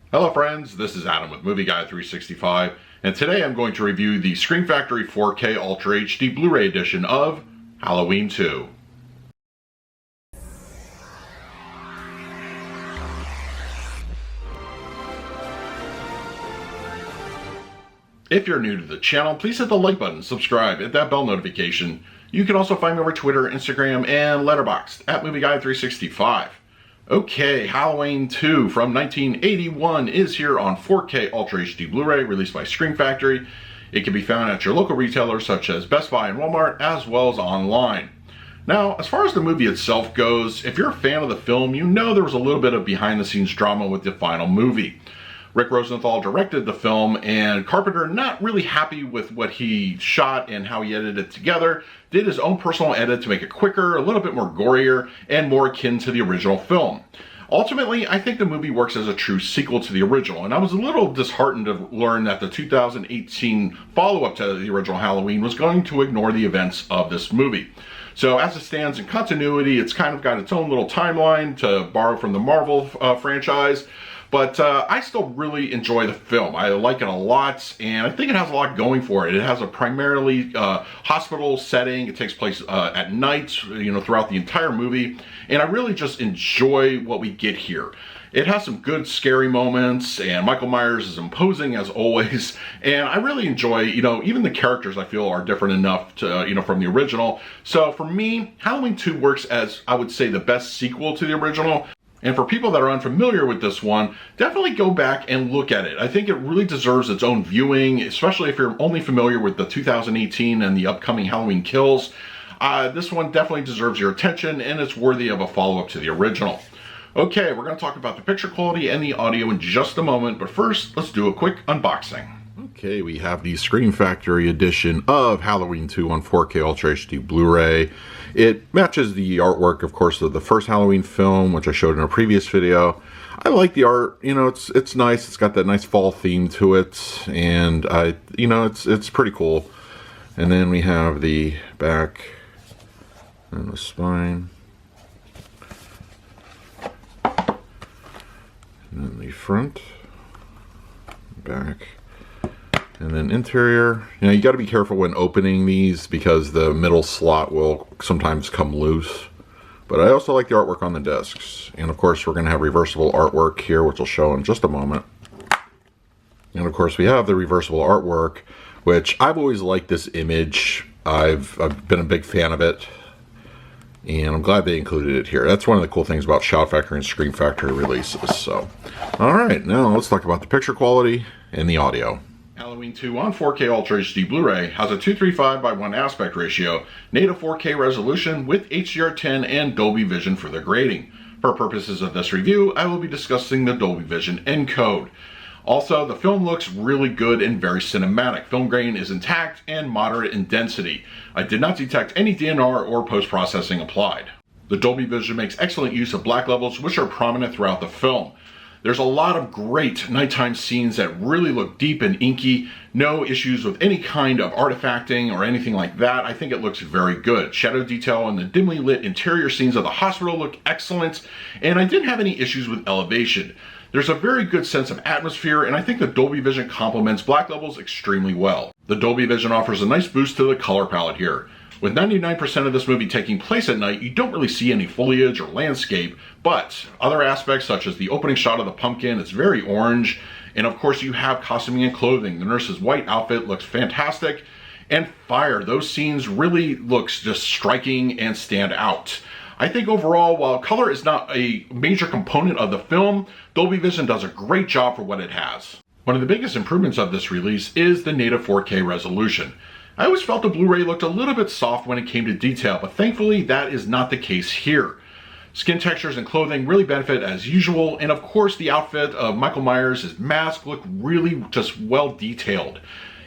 Hello friends, this is Adam with Movie Guide 365, and today I'm going to review the Scream Factory 4K Ultra HD Blu-ray edition of Halloween 2. If you're new to the channel, please hit the like button, subscribe, hit that bell notification. You can also find me over Twitter, Instagram, and Letterboxd at Movie Guide 365. Okay, Halloween 2 from 1981 is here on 4K Ultra HD Blu-ray, released by Scream Factory. It can be found at your local retailers such as Best Buy and Walmart, as well as online. Now, as far as the movie itself goes, if you're a fan of the film, you know there was a little bit of behind-the-scenes drama with the final movie. Rick Rosenthal directed the film, and Carpenter, not really happy with what he shot and how he edited it together, did his own personal edit to make it quicker, a little bit more gorier, and more akin to the original film. Ultimately, I think the movie works as a true sequel to the original, and I was a little disheartened to learn that the 2018 follow-up to the original Halloween was going to ignore the events of this movie. So as it stands in continuity, it's kind of got its own little timeline to borrow from the Marvel franchise. But I still really enjoy the film. I like it a lot, and I think it has a lot going for it. It has a primarily hospital setting. It takes place at night, throughout the entire movie. And I really just enjoy what we get here. It has some good scary moments, and Michael Myers is imposing as always. And I really enjoy, even the characters I feel are different enough to, from the original. So for me, Halloween 2 works as, I would say, the best sequel to the original. And for people that are unfamiliar with this one, definitely go back and look at it. I think it really deserves its own viewing, especially if you're only familiar with the 2018 and the upcoming Halloween Kills. This one definitely deserves your attention, and it's worthy of a follow-up to the original. Okay, we're going to talk about the picture quality and the audio in just a moment, but first, let's do a quick unboxing. Okay, we have the Scream Factory edition of Halloween 2 on 4K Ultra HD Blu-ray. It matches the artwork, of course, of the first Halloween film, which I showed in a previous video. I like the art, it's nice. It's got that nice fall theme to it, and it's pretty cool. And then we have the back and the spine. And then the front, back. And then interior, you got to be careful when opening these because the middle slot will sometimes come loose. But I also like the artwork on the discs. And of course, we're going to have reversible artwork here, which I'll show in just a moment. And of course, we have the reversible artwork, which I've always liked this image. I've been a big fan of it. And I'm glad they included it here. That's one of the cool things about Shout Factory and Scream Factory releases. So, all right, now let's talk about the picture quality and the audio. Halloween 2 on 4K Ultra HD Blu-ray has a 235:1 aspect ratio, native 4K resolution with HDR10 and Dolby Vision for the grading. For purposes of this review, I will be discussing the Dolby Vision encode. Also, the film looks really good and very cinematic. Film grain is intact and moderate in density. I did not detect any DNR or post-processing applied. The Dolby Vision makes excellent use of black levels, which are prominent throughout the film. There's a lot of great nighttime scenes that really look deep and inky. No issues with any kind of artifacting or anything like that. I think it looks very good. Shadow detail and the dimly lit interior scenes of the hospital look excellent, and I didn't have any issues with elevation. There's a very good sense of atmosphere, and I think the Dolby Vision complements black levels extremely well. The Dolby Vision offers a nice boost to the color palette here. With 99% of this movie taking place at night, you don't really see any foliage or landscape, but other aspects such as the opening shot of the pumpkin is very orange, and of course you have costuming and clothing. The nurse's white outfit looks fantastic, and fire. Those scenes really looks just striking and stand out. I think overall, while color is not a major component of the film, Dolby Vision does a great job for what it has. One of the biggest improvements of this release is the native 4K resolution. I always felt the Blu-ray looked a little bit soft when it came to detail, but thankfully that is not the case here. Skin textures and clothing really benefit as usual, and of course the outfit of Michael Myers, his mask, look really just well detailed.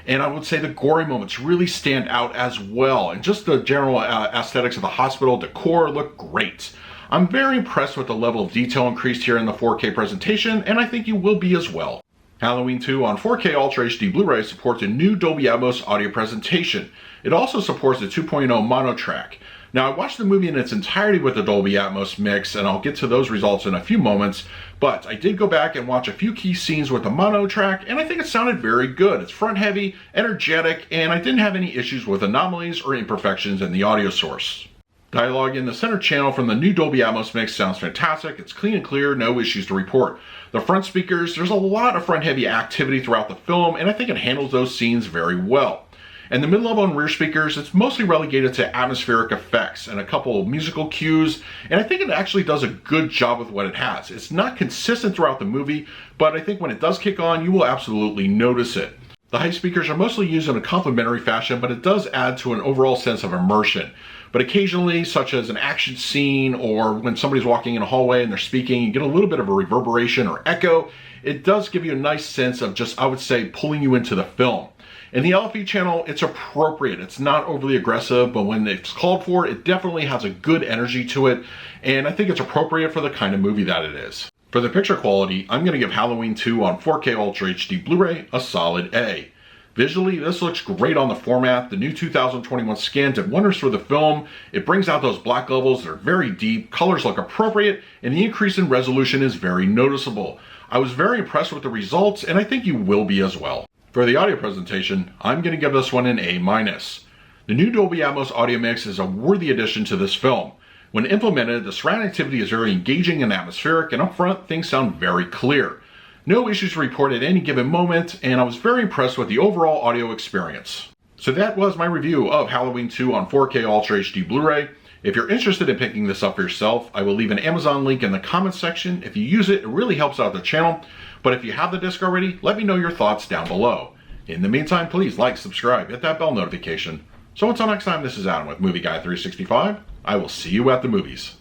And I would say the gory moments really stand out as well, and just the general aesthetics of the hospital decor look great. I'm very impressed with the level of detail increased here in the 4K presentation, and I think you will be as well. Halloween 2 on 4K Ultra HD Blu-ray supports a new Dolby Atmos audio presentation. It also supports the 2.0 mono track. Now, I watched the movie in its entirety with the Dolby Atmos mix, and I'll get to those results in a few moments, but I did go back and watch a few key scenes with the mono track, and I think it sounded very good. It's front heavy, energetic, and I didn't have any issues with anomalies or imperfections in the audio source. Dialogue in the center channel from the new Dolby Atmos mix sounds fantastic. It's clean and clear, no issues to report. The front speakers, there's a lot of front heavy activity throughout the film, and I think it handles those scenes very well. And the mid-level and rear speakers, it's mostly relegated to atmospheric effects and a couple of musical cues, and I think it actually does a good job with what it has. It's not consistent throughout the movie, but I think when it does kick on, you will absolutely notice it. The high speakers are mostly used in a complementary fashion, but it does add to an overall sense of immersion. But occasionally, such as an action scene or when somebody's walking in a hallway and they're speaking, you get a little bit of a reverberation or echo. It does give you a nice sense of just, I would say, pulling you into the film. In the LFE channel, it's appropriate. It's not overly aggressive, but when it's called for, it definitely has a good energy to it, and I think it's appropriate for the kind of movie that it is. For the picture quality, I'm going to give Halloween 2 on 4K Ultra HD Blu-ray a solid A. Visually, this looks great on the format. The new 2021 scan did wonders for the film. It brings out those black levels that are very deep, colors look appropriate, and the increase in resolution is very noticeable. I was very impressed with the results, and I think you will be as well. For the audio presentation, I'm going to give this one an A-. The new Dolby Atmos audio mix is a worthy addition to this film. When implemented, the surround activity is very engaging and atmospheric, and up front, things sound very clear. No issues to report at any given moment, and I was very impressed with the overall audio experience. So that was my review of Halloween 2 on 4K Ultra HD Blu-ray. If you're interested in picking this up for yourself, I will leave an Amazon link in the comments section. If you use it, it really helps out the channel. But if you have the disc already, let me know your thoughts down below. In the meantime, please like, subscribe, hit that bell notification. So until next time, this is Adam with Movie Guy 365. I will see you at the movies.